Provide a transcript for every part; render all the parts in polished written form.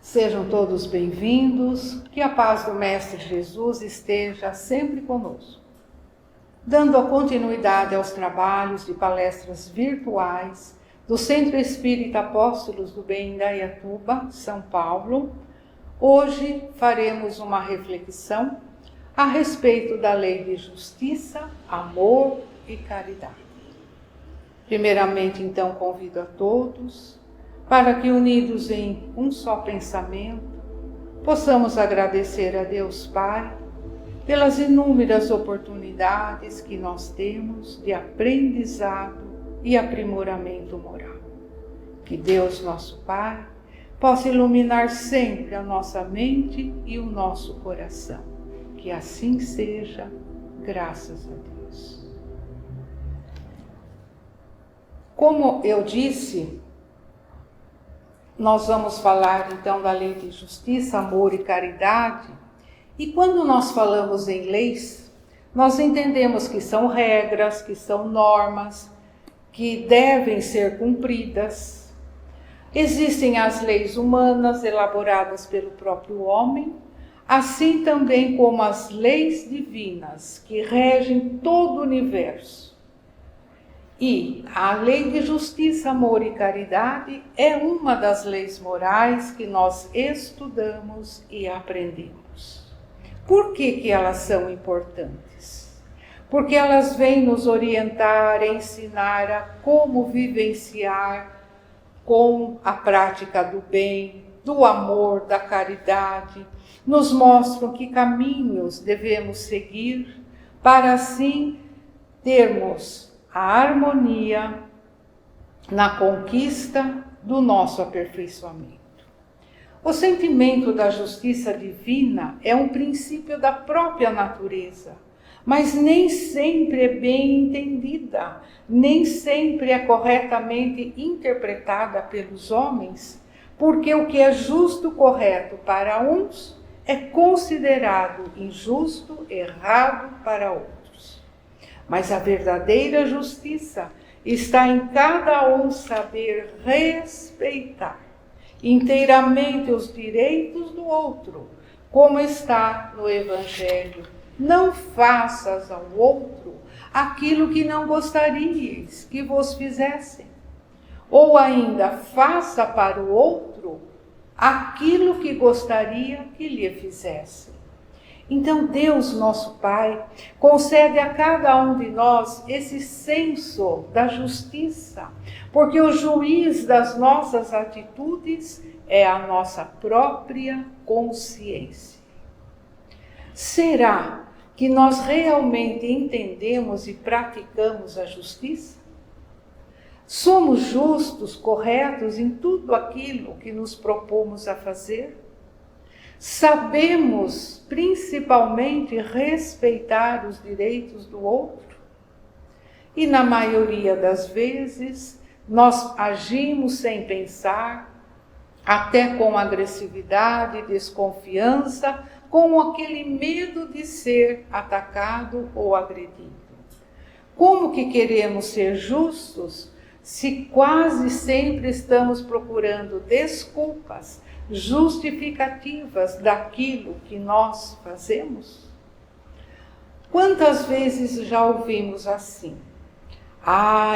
Sejam todos bem-vindos, que a paz do Mestre Jesus esteja sempre conosco. Dando a continuidade aos trabalhos de palestras virtuais do Centro Espírita Apóstolos do Bem, Indaiatuba, São Paulo, hoje faremos uma reflexão a respeito da lei de justiça, amor e caridade. Primeiramente, então, convido a todos para que, unidos em um só pensamento, possamos agradecer a Deus Pai pelas inúmeras oportunidades que nós temos de aprendizado e aprimoramento moral. Que Deus, nosso Pai, possa iluminar sempre a nossa mente e o nosso coração. Que assim seja, graças a Deus. Como eu disse, nós vamos falar então da lei de justiça, amor e caridade. E quando nós falamos em leis, nós entendemos que são regras, que são normas, que devem ser cumpridas. Existem as leis humanas elaboradas pelo próprio homem, assim também como as leis divinas que regem todo o universo. E a lei de justiça, amor e caridade é uma das leis morais que nós estudamos e aprendemos. Por que elas são importantes? Porque elas vêm nos orientar, ensinar a como vivenciar com a prática do bem, do amor, da caridade, nos mostram que caminhos devemos seguir para assim termos a harmonia na conquista do nosso aperfeiçoamento. O sentimento da justiça divina é um princípio da própria natureza, mas nem sempre é bem entendida, nem sempre é corretamente interpretada pelos homens, porque o que é justo, correto para uns, é considerado injusto, errado para outros. Mas a verdadeira justiça está em cada um saber respeitar inteiramente os direitos do outro, como está no Evangelho. Não faças ao outro aquilo que não gostaríeis que vos fizessem. Ou ainda, faça para o outro aquilo que gostaria que lhe fizessem. Então Deus, nosso Pai, concede a cada um de nós esse senso da justiça, porque o juiz das nossas atitudes é a nossa própria consciência. Será que nós realmente entendemos e praticamos a justiça? Somos justos, corretos em tudo aquilo que nos propomos a fazer? Sabemos, principalmente, respeitar os direitos do outro? E na maioria das vezes, nós agimos sem pensar, até com agressividade, desconfiança, com aquele medo de ser atacado ou agredido. Como que queremos ser justos se quase sempre estamos procurando desculpas, justificativas daquilo que nós fazemos? Quantas vezes já ouvimos assim?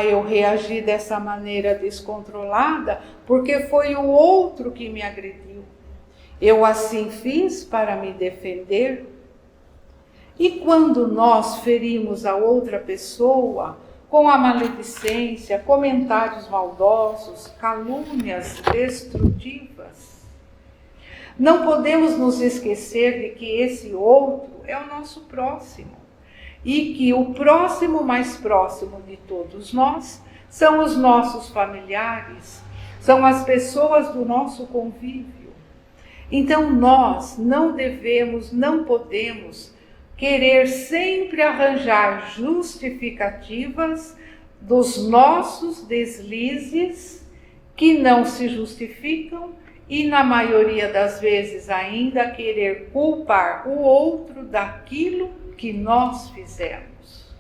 Eu reagi dessa maneira descontrolada porque foi o outro que me agrediu. Eu assim fiz para me defender. E quando nós ferimos a outra pessoa com a maledicência, comentários maldosos, calúnias destrutivas, não podemos nos esquecer de que esse outro é o nosso próximo e que o próximo mais próximo de todos nós são os nossos familiares, são as pessoas do nosso convívio. Então nós não devemos, não podemos querer sempre arranjar justificativas dos nossos deslizes que não se justificam e, na maioria das vezes, ainda querer culpar o outro daquilo que nós fizemos.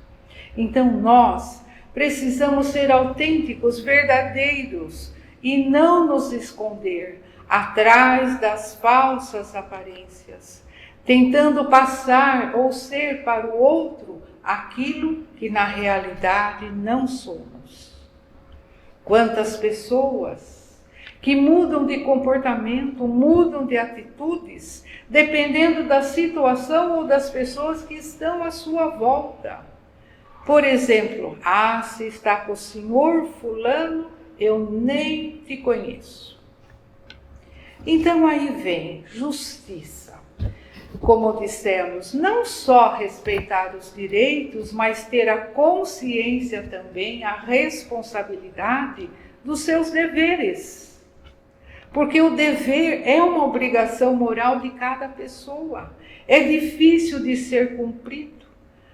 Então, nós precisamos ser autênticos, verdadeiros e não nos esconder, atrás das falsas aparências, tentando passar ou ser para o outro aquilo que na realidade não somos. Quantas pessoas que mudam de comportamento, mudam de atitudes, dependendo da situação ou das pessoas que estão à sua volta. Por exemplo, se está com o senhor fulano, eu nem te conheço. Então aí vem justiça. Como dissemos, não só respeitar os direitos, mas ter a consciência também, a responsabilidade dos seus deveres. Porque o dever é uma obrigação moral de cada pessoa. É difícil de ser cumprido.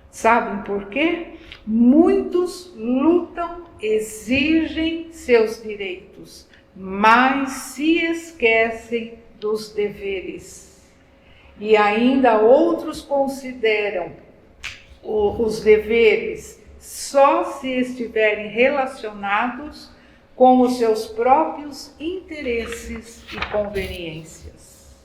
Sabem por quê? Muitos lutam, exigem seus direitos, mas se esquecem dos deveres. E ainda outros consideram os deveres só se estiverem relacionados com os seus próprios interesses e conveniências.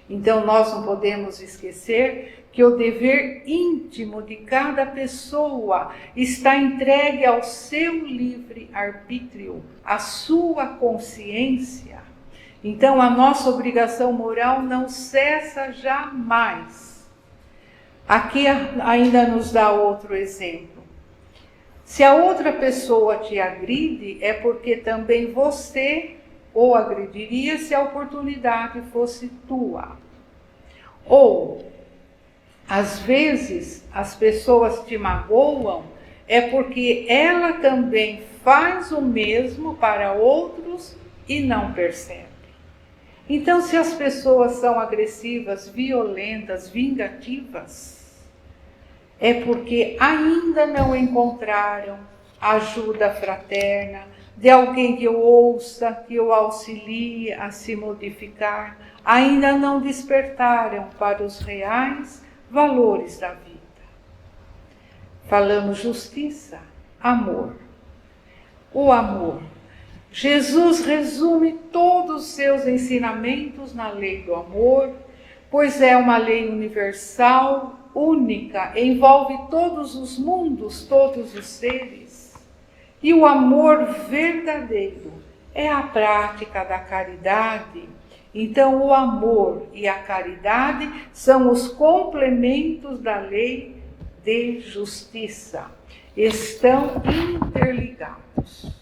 Então nós não podemos esquecer que o dever íntimo de cada pessoa está entregue ao seu livre arbítrio, à sua consciência. Então a nossa obrigação moral não cessa jamais. Aqui ainda nos dá outro exemplo. Se a outra pessoa te agride, é porque também você o agrediria se a oportunidade fosse tua. Ou, às vezes, as pessoas te magoam, é porque ela também faz o mesmo para outros e não percebe. Então, se as pessoas são agressivas, violentas, vingativas, é porque ainda não encontraram ajuda fraterna, de alguém que o ouça, que o auxilie a se modificar, ainda não despertaram para os reais valores da vida. Falamos justiça, amor. O amor. Jesus resume todos os seus ensinamentos na lei do amor, pois é uma lei universal, única, envolve todos os mundos, todos os seres. E o amor verdadeiro é a prática da caridade. Então, o amor e a caridade são os complementos da lei de justiça. Estão interligados.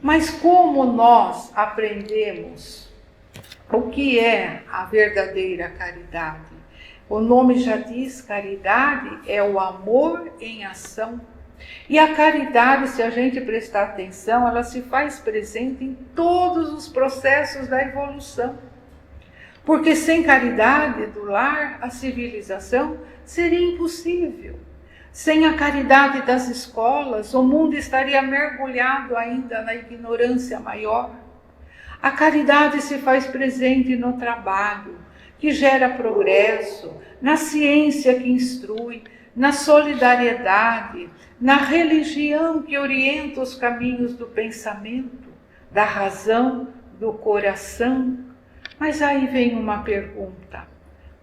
Mas como nós aprendemos o que é a verdadeira caridade? O nome já diz, caridade é o amor em ação. E a caridade, se a gente prestar atenção, ela se faz presente em todos os processos da evolução. Porque sem caridade do lar, a civilização seria impossível. Sem a caridade das escolas, o mundo estaria mergulhado ainda na ignorância maior. A caridade se faz presente no trabalho, que gera progresso, na ciência que instrui, na solidariedade, na religião que orienta os caminhos do pensamento, da razão, do coração. Mas aí vem uma pergunta: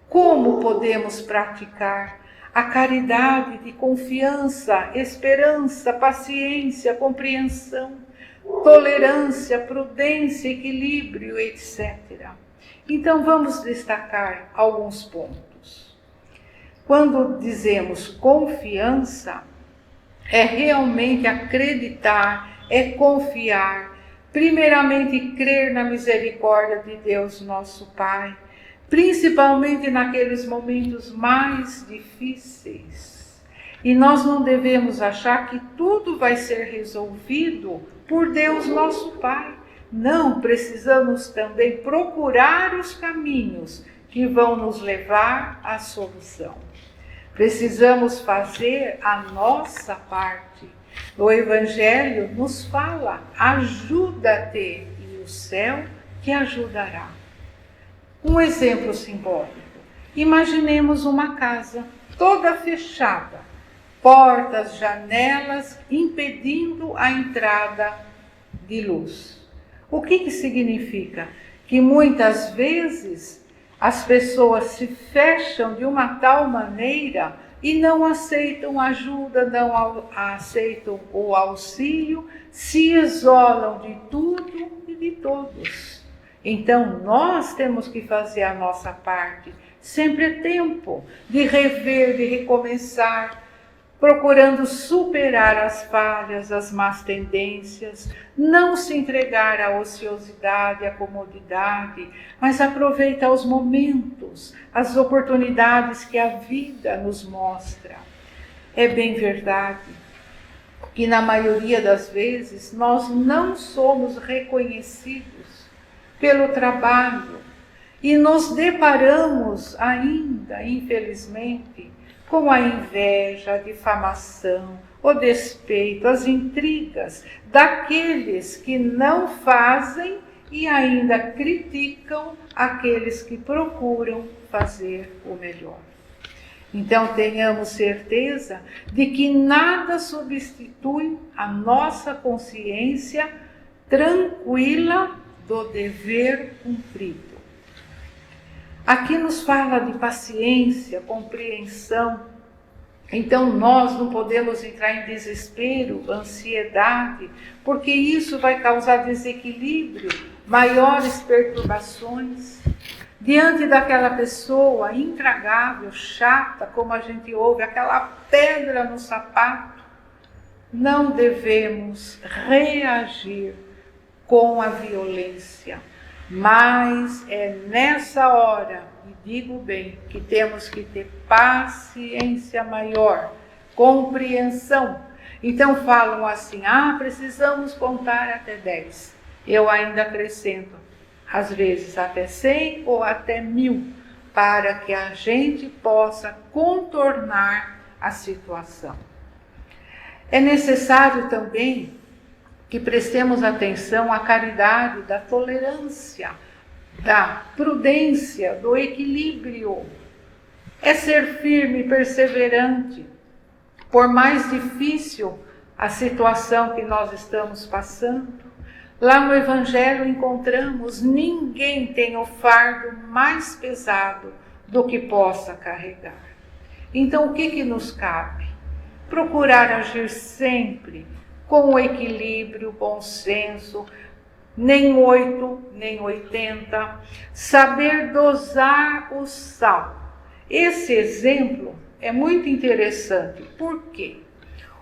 como podemos praticar a caridade de confiança, esperança, paciência, compreensão, tolerância, prudência, equilíbrio, etc. Então vamos destacar alguns pontos. Quando dizemos confiança, é realmente acreditar, é confiar, primeiramente crer na misericórdia de Deus nosso Pai, principalmente naqueles momentos mais difíceis. E nós não devemos achar que tudo vai ser resolvido por Deus nosso Pai. Não, precisamos também procurar os caminhos que vão nos levar à solução. Precisamos fazer a nossa parte. O Evangelho nos fala: ajuda-te e o céu te ajudará. Um exemplo simbólico. Imaginemos uma casa toda fechada, portas, janelas impedindo a entrada de luz. O que significa? que muitas vezes as pessoas se fecham de uma tal maneira e não aceitam ajuda, não aceitam o auxílio, se isolam de tudo e de todos. Então, nós temos que fazer a nossa parte. Sempre é tempo de rever, de recomeçar, procurando superar as falhas, as más tendências, não se entregar à ociosidade, à comodidade, mas aproveitar os momentos, as oportunidades que a vida nos mostra. É bem verdade que na maioria das vezes nós não somos reconhecidos pelo trabalho e nos deparamos ainda, infelizmente, com a inveja, a difamação, o despeito, as intrigas daqueles que não fazem e ainda criticam aqueles que procuram fazer o melhor. Então tenhamos certeza de que nada substitui a nossa consciência tranquila do dever cumprido. Aqui nos fala de paciência, compreensão. Então nós não podemos entrar em desespero, ansiedade, porque isso vai causar desequilíbrio, maiores perturbações. Diante daquela pessoa intragável, chata, como a gente ouve, aquela pedra no sapato, não devemos reagir com a violência. Mas é nessa hora, e digo bem, que temos que ter paciência maior, compreensão. Então falam assim, precisamos contar até 10. Eu ainda acrescento, às vezes até 100 ou até 1000, para que a gente possa contornar a situação. É necessário também que prestemos atenção à caridade, da tolerância, da prudência, do equilíbrio. É ser firme e perseverante, por mais difícil a situação que nós estamos passando. Lá no Evangelho encontramos, ninguém tem o fardo mais pesado do que possa carregar. Então o que nos cabe? Procurar agir sempre com equilíbrio, bom senso, nem 8, nem 80, saber dosar o sal. Esse exemplo é muito interessante, por quê?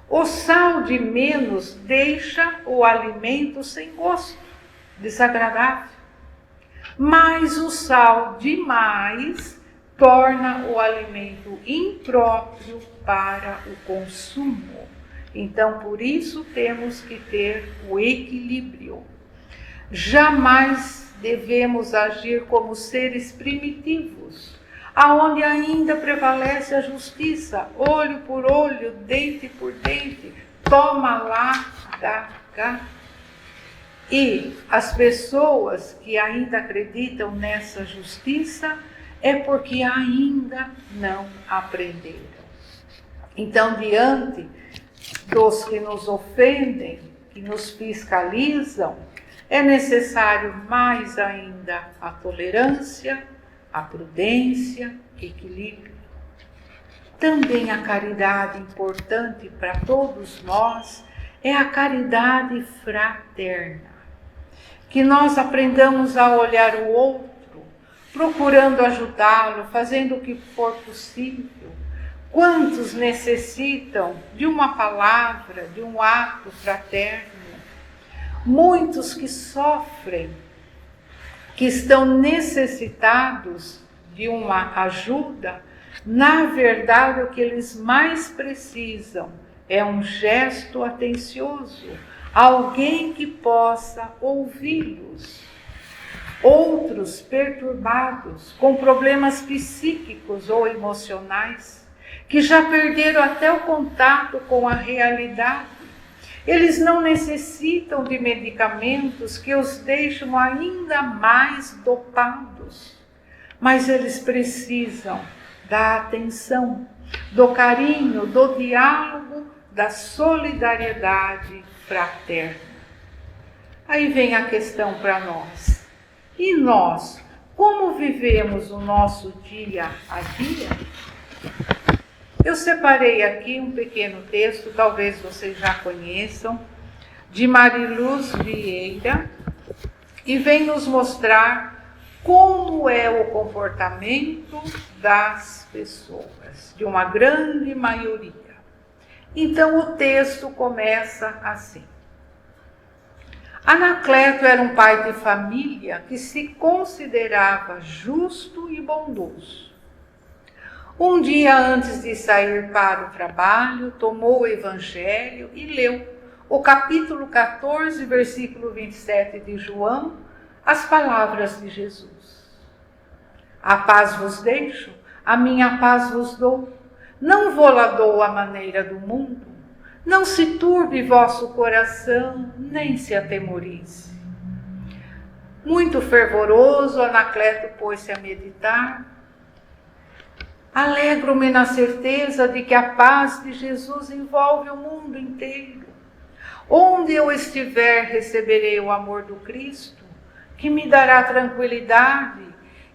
O sal de menos deixa o alimento sem gosto, desagradável, mas o sal de mais torna o alimento impróprio para o consumo. Então, por isso, temos que ter o equilíbrio. Jamais devemos agir como seres primitivos, aonde ainda prevalece a justiça, olho por olho, dente por dente, toma lá, dá cá. E as pessoas que ainda acreditam nessa justiça é porque ainda não aprenderam. Então, diante dos que nos ofendem, que nos fiscalizam, é necessário mais ainda a tolerância, a prudência, equilíbrio. Também a caridade importante para todos nós é a caridade fraterna. Que nós aprendamos a olhar o outro, procurando ajudá-lo, fazendo o que for possível. Quantos necessitam de uma palavra, de um ato fraterno? Muitos que sofrem, que estão necessitados de uma ajuda, na verdade o que eles mais precisam é um gesto atencioso, alguém que possa ouvi-los. Outros perturbados, com problemas psíquicos ou emocionais, que já perderam até o contato com a realidade. Eles não necessitam de medicamentos que os deixam ainda mais dopados, mas eles precisam da atenção, do carinho, do diálogo, da solidariedade fraterna. Aí vem a questão para nós. E nós, como vivemos o nosso dia a dia? Eu separei aqui um pequeno texto, talvez vocês já conheçam, de Mariluz Vieira, e vem nos mostrar como é o comportamento das pessoas, de uma grande maioria. Então o texto começa assim. Anacleto era um pai de família que se considerava justo e bondoso. Um dia antes de sair para o trabalho, tomou o Evangelho e leu o capítulo 14, versículo 27 de João, as palavras de Jesus. A paz vos deixo, a minha paz vos dou. Não vou-la dou à maneira do mundo. Não se turbe vosso coração, nem se atemorize. Muito fervoroso, Anacleto pôs-se a meditar. Alegro-me na certeza de que a paz de Jesus envolve o mundo inteiro. Onde eu estiver, receberei o amor do Cristo, que me dará tranquilidade,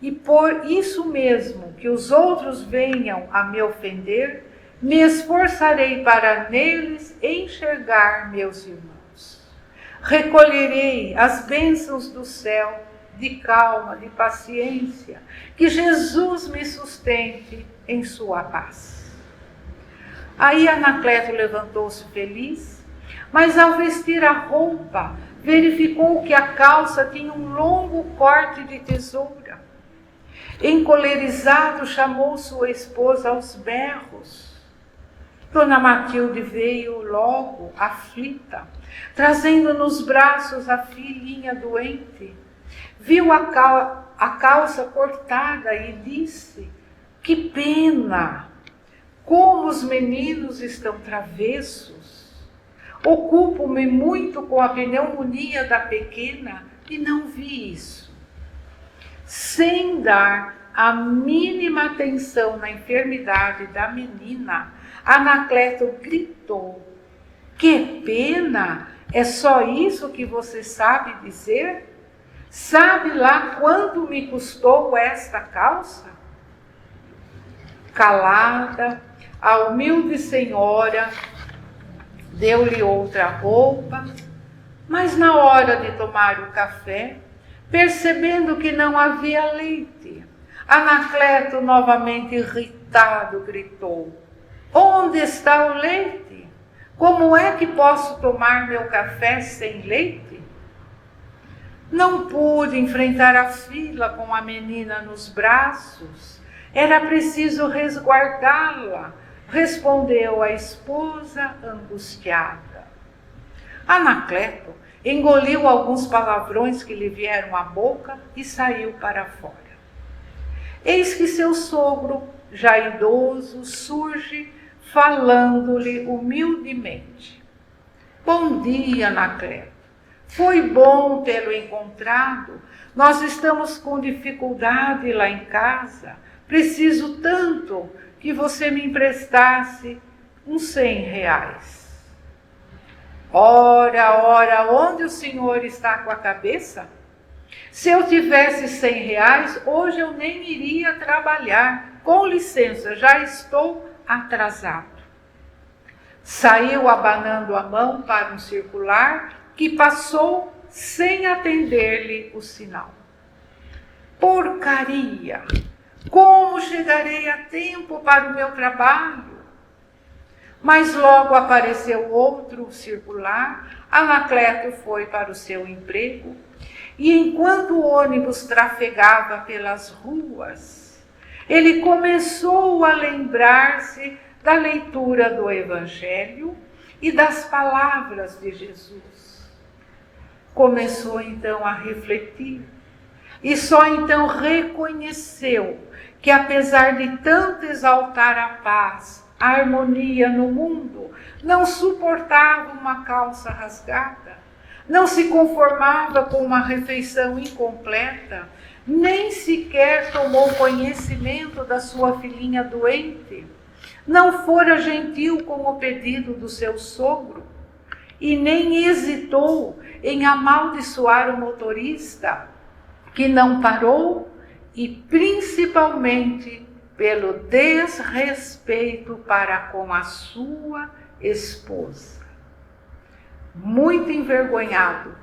e por isso mesmo que os outros venham a me ofender, me esforçarei para neles enxergar meus irmãos. Recolherei as bênçãos do céu, de calma, de paciência, que Jesus me sustente em sua paz. Aí Anacleto levantou-se feliz, mas ao vestir a roupa, verificou que a calça tinha um longo corte de tesoura. Encolerizado, chamou sua esposa aos berros. Dona Matilde veio logo, aflita, trazendo nos braços a filhinha doente. Viu a calça cortada e disse: que pena! Como os meninos estão travessos! Ocupo-me muito com a pneumonia da pequena e não vi isso. Sem dar a mínima atenção na enfermidade da menina, Anacleto gritou: que pena! É só isso que você sabe dizer? Sabe lá quanto me custou esta calça? Calada, a humilde senhora deu-lhe outra roupa, mas na hora de tomar o café, percebendo que não havia leite, Anacleto, novamente irritado, gritou: onde está o leite? Como é que posso tomar meu café sem leite? Não pude enfrentar a fila com a menina nos braços. Era preciso resguardá-la, respondeu a esposa angustiada. Anacleto engoliu alguns palavrões que lhe vieram à boca e saiu para fora. Eis que seu sogro, já idoso, surge falando-lhe humildemente. Bom dia, Anacleto. Foi bom tê-lo encontrado. Nós estamos com dificuldade lá em casa. Preciso tanto que você me emprestasse uns 100 reais. Ora, onde o senhor está com a cabeça? Se eu tivesse 100 reais, hoje eu nem iria trabalhar. Com licença, já estou atrasado. Saiu abanando a mão para um circular que passou sem atender-lhe o sinal. Porcaria! Como chegarei a tempo para o meu trabalho? Mas logo apareceu outro circular. Anacleto foi para o seu emprego e enquanto o ônibus trafegava pelas ruas, ele começou a lembrar-se da leitura do Evangelho e das palavras de Jesus. Começou então a refletir e só então reconheceu que apesar de tanto exaltar a paz, a harmonia no mundo, não suportava uma calça rasgada, não se conformava com uma refeição incompleta, nem sequer tomou conhecimento da sua filhinha doente, não fora gentil com o pedido do seu sogro e nem hesitou em amaldiçoar o motorista que não parou e principalmente pelo desrespeito para com a sua esposa. Muito envergonhado,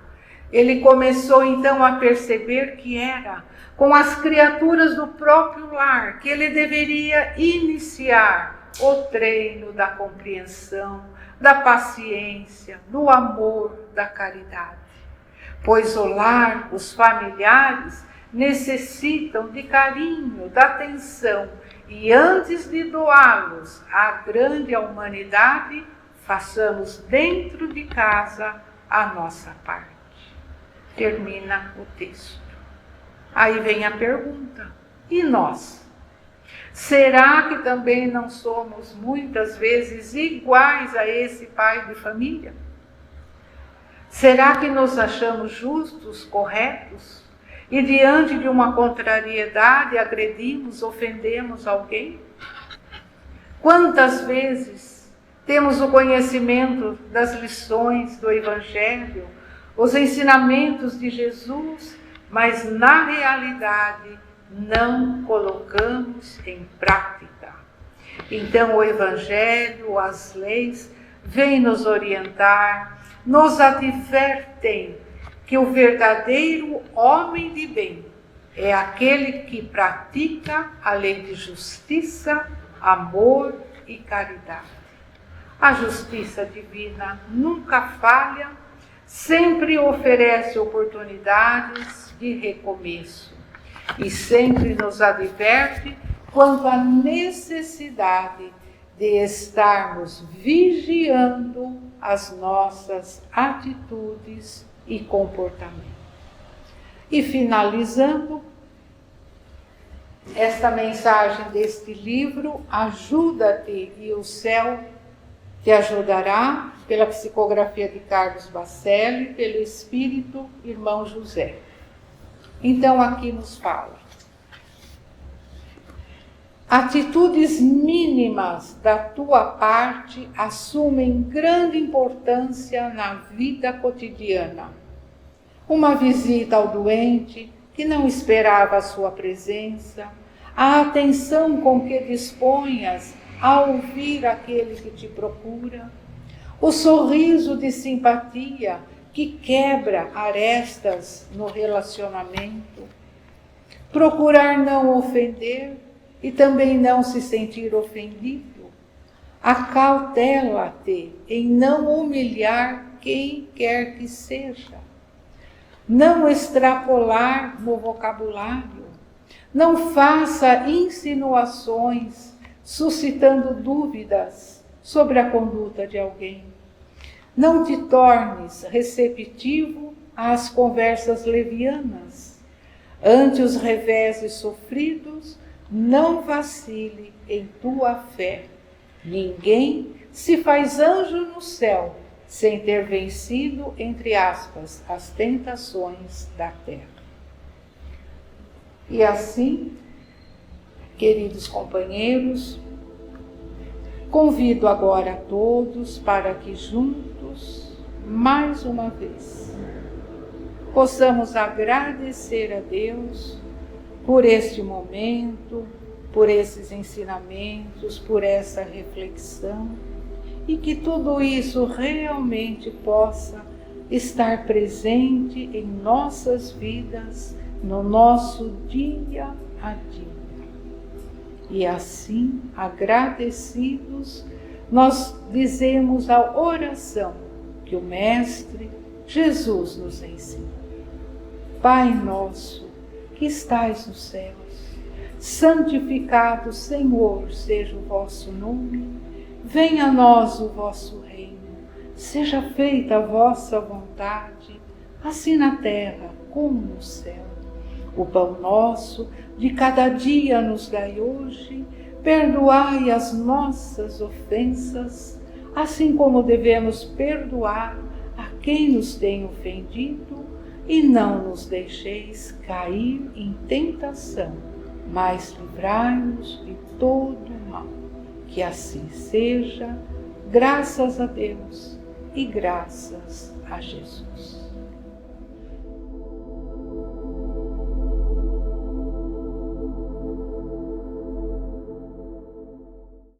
ele começou então a perceber que era com as criaturas do próprio lar que ele deveria iniciar o treino da compreensão, da paciência, do amor, da caridade. Pois o lar, os familiares, necessitam de carinho, da atenção, e antes de doá-los à grande humanidade, façamos dentro de casa a nossa parte. Termina o texto. Aí vem a pergunta: e nós? Será que também não somos muitas vezes iguais a esse pai de família? Será que nos achamos justos, corretos? E diante de uma contrariedade agredimos, ofendemos alguém? Quantas vezes temos o conhecimento das lições do Evangelho, os ensinamentos de Jesus, mas na realidade não colocamos em prática? Então o Evangelho, as leis, vêm nos orientar, nos advertem que o verdadeiro homem de bem é aquele que pratica a lei de justiça, amor e caridade. A justiça divina nunca falha, sempre oferece oportunidades de recomeço e sempre nos adverte quanto à necessidade de estarmos vigiando as nossas atitudes e comportamento. E finalizando esta mensagem deste livro, Ajuda-te e o Céu te ajudará, pela psicografia de Carlos Bacelli, pelo Espírito Irmão José. Então aqui nos fala: atitudes mínimas da tua parte assumem grande importância na vida cotidiana. Uma visita ao doente que não esperava a sua presença, a atenção com que disponhas a ouvir aquele que te procura, o sorriso de simpatia que quebra arestas no relacionamento, procurar não ofender e também não se sentir ofendido. Acautela-te em não humilhar quem quer que seja. Não extrapolar no vocabulário. Não faça insinuações suscitando dúvidas sobre a conduta de alguém. Não te tornes receptivo às conversas levianas. Ante os reveses sofridos, não vacile em tua fé. Ninguém se faz anjo no céu sem ter vencido, entre aspas, as tentações da terra. E assim, queridos companheiros, convido agora a todos para que juntos, mais uma vez, possamos agradecer a Deus por este momento, por esses ensinamentos, por essa reflexão, e que tudo isso realmente possa estar presente em nossas vidas, no nosso dia a dia. E assim, agradecidos, nós dizemos a oração que o Mestre Jesus nos ensina. Pai nosso, que estais nos céus, santificado, Senhor, seja o vosso nome. Venha a nós o vosso reino. Seja feita a vossa vontade, assim na terra como no céu. O pão nosso de cada dia nos dai hoje. Perdoai as nossas ofensas, assim como devemos perdoar a quem nos tem ofendido. E não nos deixeis cair em tentação, mas livrai-nos de todo o mal. Que assim seja, graças a Deus e graças a Jesus.